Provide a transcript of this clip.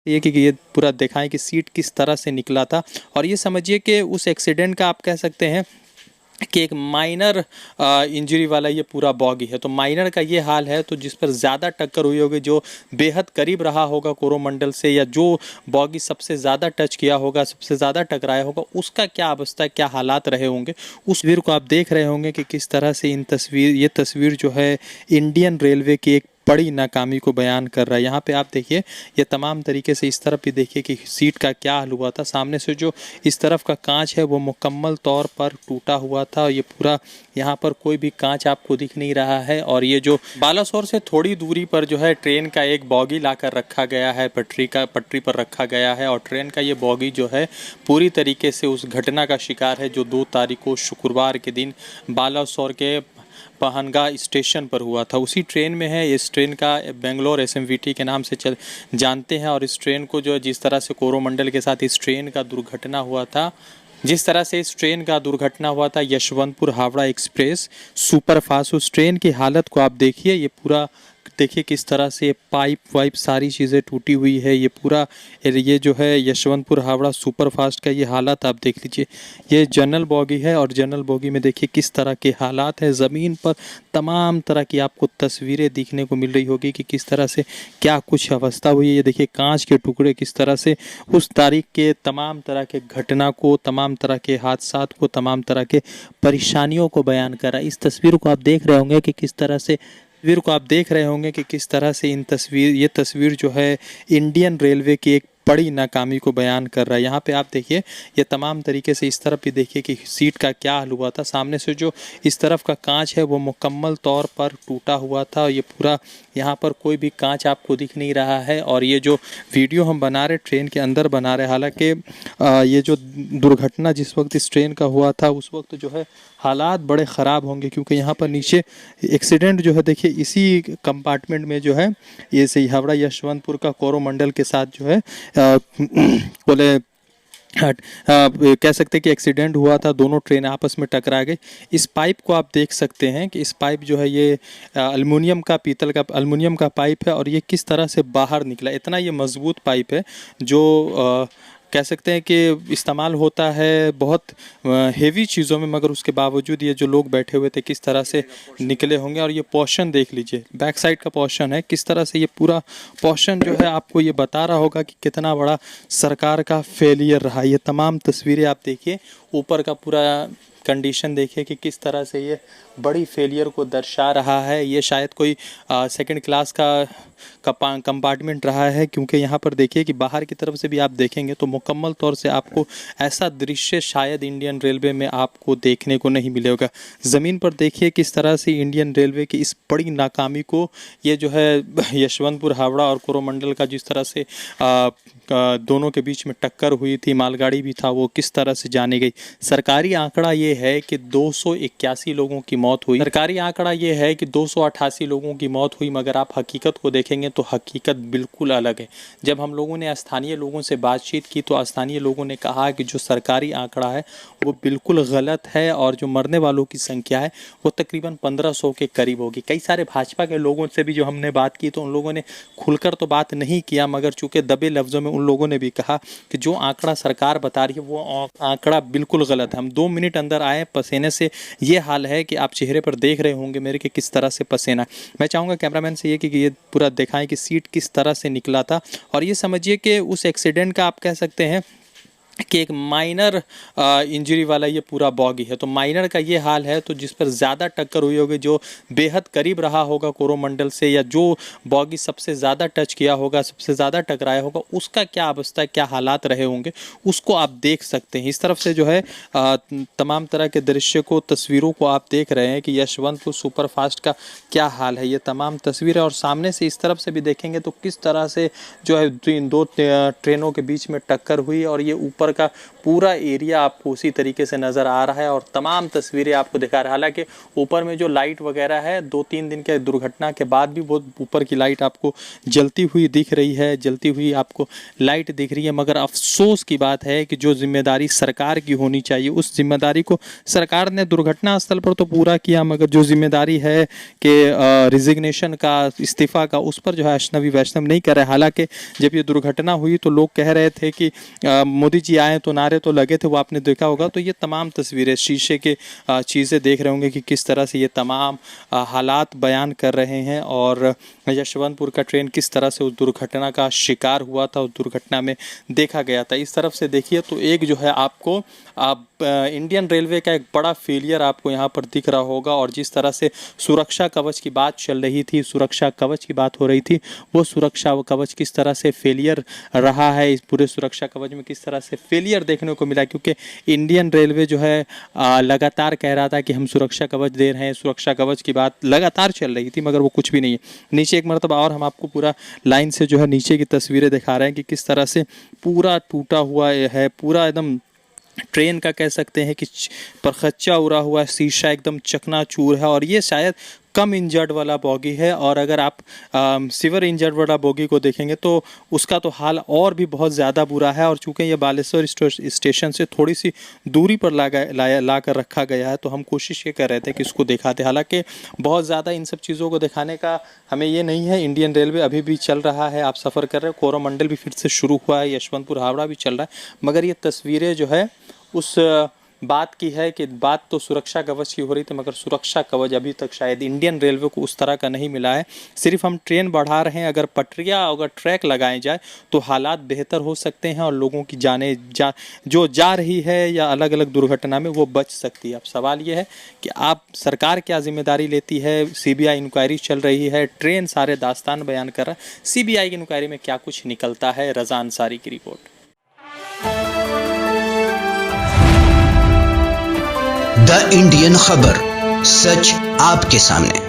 ये कि ये पूरा दिखाएं कि सीट किस तरह से निकला था। और ये समझिए कि उस एक्सीडेंट का आप कह सकते हैं कि एक माइनर इंजरी वाला ये पूरा बॉगी है। तो माइनर का ये हाल है, तो जिस पर ज़्यादा टक्कर हुई होगी, जो बेहद करीब रहा होगा कोरोमंडल से, या जो बॉगी सबसे ज़्यादा टच किया होगा, सबसे ज़्यादा टकराया होगा, उसका क्या अवस्था, क्या हालात रहे होंगे, उस तस्वीर को आप देख रहे होंगे कि किस तरह से ये तस्वीर जो है इंडियन रेलवे की एक बड़ी नाकामी को बयान कर रहा है। यहाँ पे आप देखिए, ये तमाम तरीके से इस तरफ भी देखिए कि सीट का क्या हाल हुआ था। सामने से जो इस तरफ का कांच है वो मुकम्मल तौर पर टूटा हुआ था। ये पूरा यहाँ पर कोई भी कांच आपको दिख नहीं रहा है। और ये जो बालासोर से थोड़ी दूरी पर जो है ट्रेन का एक बॉगी लाकर रखा गया है, पटरी पर रखा गया है। और ट्रेन का ये बॉगी जो है पूरी तरीके से उस घटना का शिकार है जो 2 तारीख को शुक्रवार के दिन बालासोर के पहनगा स्टेशन पर हुआ था। उसी ट्रेन में है। इस ट्रेन का बेंगलोर एसएमवीटी के नाम से जानते हैं। और इस ट्रेन को जो जिस तरह से कोरोमंडल के साथ इस ट्रेन का दुर्घटना हुआ था, यशवंतपुर हावड़ा एक्सप्रेस सुपरफास्ट, उस ट्रेन की हालत को आप देखिए। ये पूरा देखिए किस तरह से पाइप वाइप सारी चीज़ें टूटी हुई है। ये पूरा ये जो है यशवंतपुर हावड़ा सुपरफास्ट का ये हालत आप देख लीजिए। ये जनरल बोगी है और जनरल बोगी में देखिए किस तरह के हालात है। ज़मीन पर तमाम तरह की आपको तस्वीरें दिखने को मिल रही होगी कि किस तरह से क्या कुछ अवस्था हुई है। ये देखिए कांच के टुकड़े किस तरह से उस तारीख के तमाम तरह के घटना को, तमाम तरह के हादसात को, तमाम तरह के परेशानियों को बयान कर रहा है। इस तस्वीर को आप देख रहे होंगे कि किस तरह से ये तस्वीर जो है इंडियन रेलवे की एक बड़ी नाकामी को बयान कर रहा है। यहाँ पे आप देखिए, ये तमाम तरीके से इस तरफ भी देखिए कि सीट का क्या हाल हुआ था। सामने से जो इस तरफ का कांच है वो मुकम्मल तौर पर टूटा हुआ था। ये पूरा यहाँ पर कोई भी कांच आपको दिख नहीं रहा है। और ये जो वीडियो हम बना रहे ट्रेन के अंदर बना रहे, हालांकि ये जो दुर्घटना जिस वक्त इस ट्रेन का हुआ था उस वक्त जो है हालात बड़े ख़राब होंगे, क्योंकि यहाँ पर नीचे एक्सीडेंट जो है देखिए इसी कंपार्टमेंट में जो है ये से हावड़ा यशवंतपुर का कोरोमंडल के साथ जो है बोले कह सकते हैं कि एक्सीडेंट हुआ था। दोनों ट्रेन आपस में टकरा गई। इस पाइप को आप देख सकते हैं कि इस पाइप जो है ये अल्मुनियम का पाइप है। और ये किस तरह से बाहर निकला, इतना ये मजबूत पाइप है जो कह सकते हैं कि इस्तेमाल होता है बहुत हेवी चीज़ों में, मगर उसके बावजूद ये जो लोग बैठे हुए थे किस तरह से निकले होंगे। और ये पोर्शन देख लीजिए, बैक साइड का पोर्शन है, किस तरह से ये पूरा पोर्शन जो है आपको ये बता रहा होगा कि कितना बड़ा सरकार का फेलियर रहा। ये तमाम तस्वीरें आप देखिए, ऊपर का पूरा कंडीशन देखिए कि किस तरह से ये बड़ी फेलियर को दर्शा रहा है। ये शायद कोई सेकंड क्लास का कंपार्टमेंट रहा है, क्योंकि यहाँ पर देखिए कि बाहर की तरफ से भी आप देखेंगे तो मुकम्मल तौर से आपको ऐसा दृश्य शायद इंडियन रेलवे में आपको देखने को नहीं मिलेगा। ज़मीन पर देखिए किस तरह से इंडियन रेलवे की इस बड़ी नाकामी को ये जो है यशवंतपुर हावड़ा और कोरोमंडल का जिस तरह से दोनों के बीच में टक्कर हुई थी, मालगाड़ी भी था, वो किस तरह से जानी गई। सरकारी आंकड़ा ये है कि 281 लोगों की मौत हुई। सरकारी आंकड़ा ये है कि 288 लोगों की मौत हुई, मगर आप हकीकत को देखेंगे तो हकीकत बिल्कुल अलग है। जब हम लोगों ने स्थानीय लोगों से बातचीत की तो स्थानीय लोगों ने कहा कि जो सरकारी आंकड़ा है वो बिल्कुल गलत है और जो मरने वालों की संख्या है वो तकरीबन 1500 के करीब होगी। कई सारे भाजपा के लोगों से भी जो हमने बात की तो उन लोगों ने खुलकर तो बात नहीं किया, मगर चूंकि दबे लफ्ज़ों में उन लोगों ने भी कहा कि जो आंकड़ा सरकार बता रही है वो आंकड़ा बिल्कुल गलत है। हम 2 मिनट अंदर आए, पसीने से ये हाल है कि आप चेहरे पर देख रहे होंगे मेरे कि किस तरह से पसीना। मैं चाहूँगा कैमरामैन से ये कि ये पूरा दिखाएं कि सीट किस तरह से निकला था। और ये समझिए कि उस एक्सीडेंट का आप कह सकते हैं कि एक माइनर इंजरी वाला ये पूरा बॉगी है। तो माइनर का ये हाल है, तो जिस पर ज़्यादा टक्कर हुई होगी, जो बेहद करीब रहा होगा कोरोमंडल से, या जो बॉगी सबसे ज़्यादा टच किया होगा, सबसे ज़्यादा टकराया होगा, उसका क्या अवस्था, क्या हालात रहे होंगे, उसको आप देख सकते हैं। इस तरफ से जो है तमाम तरह के दृश्य को, तस्वीरों को आप देख रहे हैं कि यशवंतपुर सुपरफास्ट का क्या हाल है। ये तमाम तस्वीरें, और सामने से इस तरफ से भी देखेंगे तो किस तरह से जो है 2 ट्रेनों के बीच में टक्कर हुई और ये ऊपर ऊपर का पूरा एरिया आपको उसी तरीके से नज़र आ रहा है और तमाम तस्वीरें आपको दिखा रहा है। हालांकि ऊपर में जो लाइट वगैरह है 2-3 दिन के दुर्घटना के बाद भी बहुत ऊपर की लाइट आपको जलती हुई दिख रही है, जलती हुई आपको लाइट दिख रही है। मगर अफसोस की बात है कि जो जिम्मेदारी सरकार की होनी चाहिए उस जिम्मेदारी को सरकार ने दुर्घटना स्थल पर तो पूरा किया, मगर जो जिम्मेदारी है कि रिजिग्नेशन का, इस्तीफा का, उस पर जो है अजनबी वैष्णव नहीं कर रहे। हालांकि जब ये दुर्घटना हुई तो लोग कह रहे थे कि मोदी जी आए तो नारे तो लगे थे, वो आपने देखा होगा। तो ये तमाम तस्वीरें, शीशे के चीज़ें देख रहे होंगे कि किस तरह से ये तमाम हालात बयान कर रहे हैं और यशवंतपुर का ट्रेन किस तरह से उस दुर्घटना का शिकार हुआ था, उस दुर्घटना में देखा गया था। इस तरफ से देखिए तो एक जो है आपको इंडियन रेलवे का एक बड़ा फेलियर आपको यहाँ पर दिख रहा होगा। और जिस तरह से सुरक्षा कवच की बात चल रही थी, सुरक्षा कवच की बात हो रही थी, वो सुरक्षा कवच किस तरह से फेलियर रहा है, इस पूरे सुरक्षा कवच में किस तरह से फेलियर देखने को मिला। क्योंकि इंडियन रेलवे जो है लगातार कह रहा था कि हम सुरक्षा कवच दे रहे हैं, सुरक्षा कवच की बात लगातार चल रही थी, मगर वो कुछ भी नहीं है। नीचे एक मरतबा और हम आपको पूरा लाइन से जो है नीचे की तस्वीरें दिखा रहे हैं कि किस तरह से पूरा टूटा हुआ है, पूरा एकदम ट्रेन का कह सकते हैं कि परखच्चा उड़ा हुआ, शीशा एकदम चकनाचूर है। और ये शायद कम इंजर्ड वाला बोगी है, और अगर आप सिवियर इंजर्ड वाला बोगी को देखेंगे तो उसका तो हाल और भी बहुत ज़्यादा बुरा है। और चूँकि ये बालेश्वर स्टेशन से थोड़ी सी दूरी पर ला कर रखा गया है, तो हम कोशिश ये कर रहे थे कि इसको दिखाते। हालांकि बहुत ज़्यादा इन सब चीज़ों को दिखाने का हमें ये नहीं है। इंडियन रेलवे अभी भी चल रहा है, आप सफ़र कर रहे हो, कोरोमंडल भी फिर से शुरू हुआ है, यशवंतपुर हावड़ा भी चल रहा है। मगर ये तस्वीरें जो है उस बात की है कि बात तो सुरक्षा कवच की हो रही थी, मगर सुरक्षा कवच अभी तक शायद इंडियन रेलवे को उस तरह का नहीं मिला है। सिर्फ हम ट्रेन बढ़ा रहे हैं, अगर पटरियाँ, अगर ट्रैक लगाए जाए तो हालात बेहतर हो सकते हैं और लोगों की जाने जो जा रही है या अलग अलग दुर्घटना में वो बच सकती है। अब सवाल ये है कि आप सरकार क्या जिम्मेदारी लेती है। CBI इंक्वायरी चल रही है, ट्रेन सारे दास्तान बयान कर रहा है, CBI की इंक्वायरी में क्या कुछ निकलता है। रज़ा अंसारी की रिपोर्ट। द इंडियन खबर, सच आपके सामने।